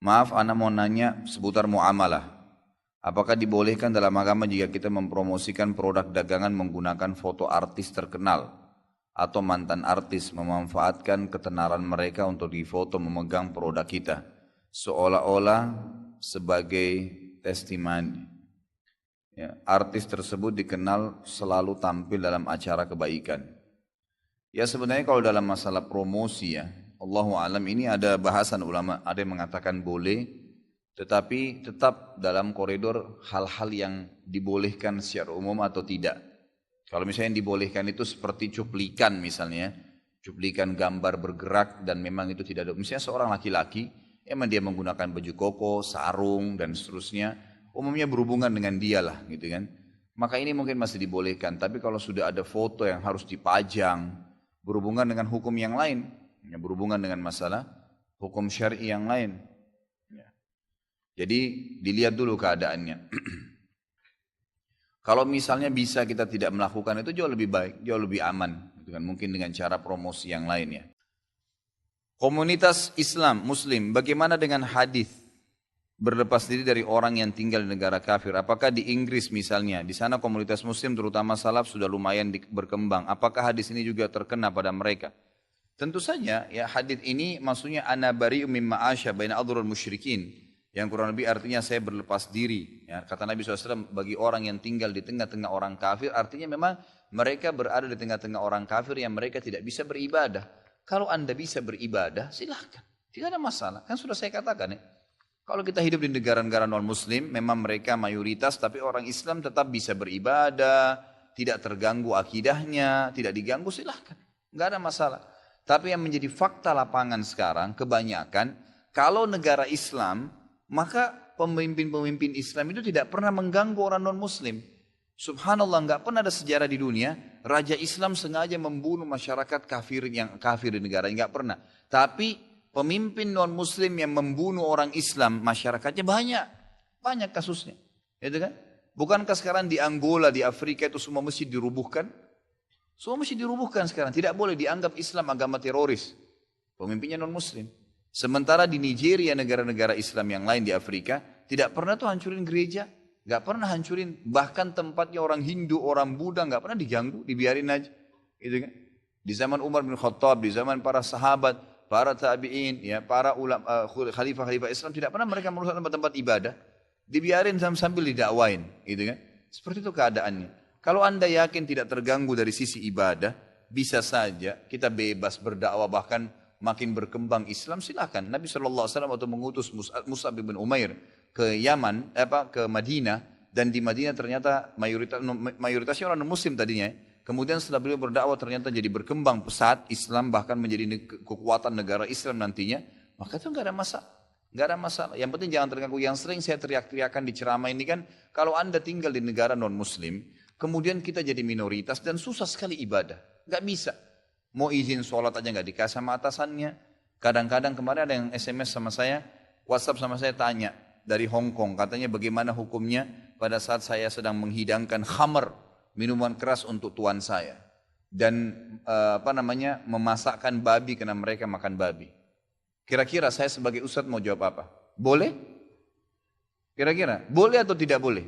Maaf, ana mau nanya seputar muamalah. Apakah dibolehkan dalam agama jika kita mempromosikan produk dagangan menggunakan foto artis terkenal atau mantan artis memanfaatkan ketenaran mereka untuk difoto memegang produk kita seolah-olah sebagai testimoni? Ya, artis tersebut dikenal selalu tampil dalam acara kebaikan. Ya sebenarnya kalau dalam masalah promosi ya, Allahu alam ini ada bahasan ulama, ada yang mengatakan boleh, tetapi tetap dalam koridor hal-hal yang dibolehkan secara umum atau tidak. Kalau misalnya yang dibolehkan itu seperti cuplikan misalnya, cuplikan gambar bergerak dan memang itu tidak ada. Misalnya seorang laki-laki, emang dia menggunakan baju koko, sarung dan seterusnya, umumnya berhubungan dengan dia lah gitu kan. Maka ini mungkin masih dibolehkan, tapi kalau sudah ada foto yang harus dipajang, berhubungan dengan hukum yang lain, berhubungan dengan masalah hukum syar'i yang lain. Jadi dilihat dulu keadaannya. Kalau misalnya bisa kita tidak melakukan itu jauh lebih baik, jauh lebih aman. Gitu kan? Mungkin dengan cara promosi yang lainnya. Komunitas Islam, Muslim, bagaimana dengan hadis berlepas diri dari orang yang tinggal di negara kafir? Apakah di Inggris misalnya, di sana komunitas Muslim terutama salaf sudah lumayan berkembang. Apakah hadis ini juga terkena pada mereka? Tentu saja ya hadis ini maksudnya ana bari'um mimma asya baina adhrul musyrikin. Yang kurang lebih artinya saya berlepas diri. Ya, kata Nabi SAW bagi orang yang tinggal di tengah-tengah orang kafir, artinya memang mereka berada di tengah-tengah orang kafir yang mereka tidak bisa beribadah. Kalau anda bisa beribadah, silahkan. Tidak ada masalah. Kan sudah saya katakan ya. Kalau kita hidup di negara-negara non-muslim, memang mereka mayoritas, tapi orang Islam tetap bisa beribadah, tidak terganggu akidahnya, tidak diganggu, silahkan. Nggak ada masalah. Tapi yang menjadi fakta lapangan sekarang, kebanyakan, kalau negara Islam, maka pemimpin-pemimpin Islam itu tidak pernah mengganggu orang non-muslim. Subhanallah, nggak pernah ada sejarah di dunia raja Islam sengaja membunuh masyarakat kafir yang kafir di negara, nggak pernah. Tapi pemimpin non-muslim yang membunuh orang Islam, masyarakatnya banyak kasusnya, gitu kan? Bukankah sekarang di Angola, di Afrika itu semua masjid dirubuhkan? Semua masjid dirubuhkan sekarang, tidak boleh dianggap Islam agama teroris. Pemimpinnya non-muslim. Sementara di Nigeria, negara-negara Islam yang lain di Afrika, tidak pernah tuh hancurin gereja, nggak pernah hancurin, bahkan tempatnya orang Hindu, orang Buddha nggak pernah diganggu, dibiarin aja, gitu kan? Di zaman Umar bin Khattab, di zaman para sahabat, para tabiin, ya, para ulama, khalifah-khalifah Islam tidak pernah mereka merusak tempat-tempat ibadah, dibiarin sambil didakwain, gitu kan? Seperti itu keadaannya. Kalau anda yakin tidak terganggu dari sisi ibadah, bisa saja kita bebas berdakwah bahkan makin berkembang Islam, silakan. Nabi SAW waktu mengutus Mus'ab bin Umair ke Yaman, ke Madinah, dan di Madinah ternyata mayoritasnya orang muslim tadinya. Kemudian setelah beliau berdakwah ternyata jadi berkembang pesat Islam, bahkan menjadi kekuatan negara Islam nantinya. Maka itu nggak ada masalah, nggak ada masalah. Yang penting jangan terganggu. Yang sering saya teriak-teriakan di ceramah ini kan, kalau anda tinggal di negara non Muslim, kemudian kita jadi minoritas dan susah sekali ibadah, nggak bisa. Mau izin sholat aja nggak dikasih sama atasannya. Kadang-kadang kemarin ada yang SMS sama saya, WhatsApp sama saya tanya dari Hong Kong, katanya bagaimana hukumnya pada saat saya sedang menghidangkan khamr, minuman keras untuk tuan saya, dan memasakkan babi karena mereka makan babi. Kira-kira saya sebagai ustadz mau jawab apa? Boleh? Kira-kira boleh atau tidak boleh?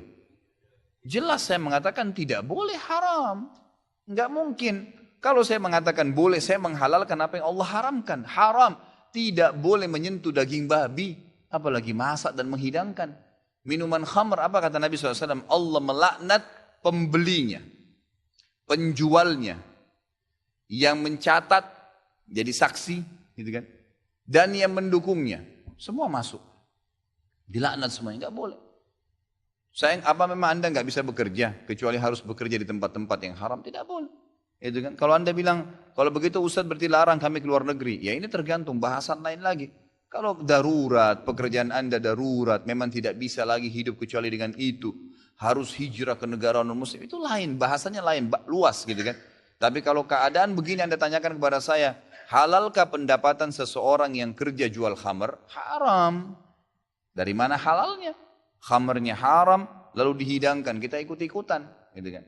Jelas saya mengatakan tidak boleh, haram, nggak mungkin. Kalau saya mengatakan boleh, saya menghalalkan apa yang Allah haramkan. Haram, tidak boleh menyentuh daging babi, apalagi masak dan menghidangkan. Minuman khamr, apa kata Nabi SAW? Allah melaknat pembelinya, penjualnya, yang mencatat jadi saksi, gitu kan? Dan yang mendukungnya, semua masuk. Dilaknat semuanya, nggak boleh. Sayang, apa memang anda nggak bisa bekerja kecuali harus bekerja di tempat-tempat yang haram? Tidak boleh. Itu kan, kalau anda bilang kalau begitu Ustaz berarti larang kami keluar negeri, ya ini tergantung bahasan lain lagi. Kalau darurat, pekerjaan anda darurat, memang tidak bisa lagi hidup kecuali dengan itu, harus hijrah ke negara non muslim, itu lain, bahasanya lain, luas gitu kan. Tapi kalau keadaan begini anda tanyakan kepada saya, halalkah pendapatan seseorang yang kerja jual khamr? Haram. Dari mana halalnya? Khamrnya haram, lalu dihidangkan, kita ikut-ikutan, gitu kan.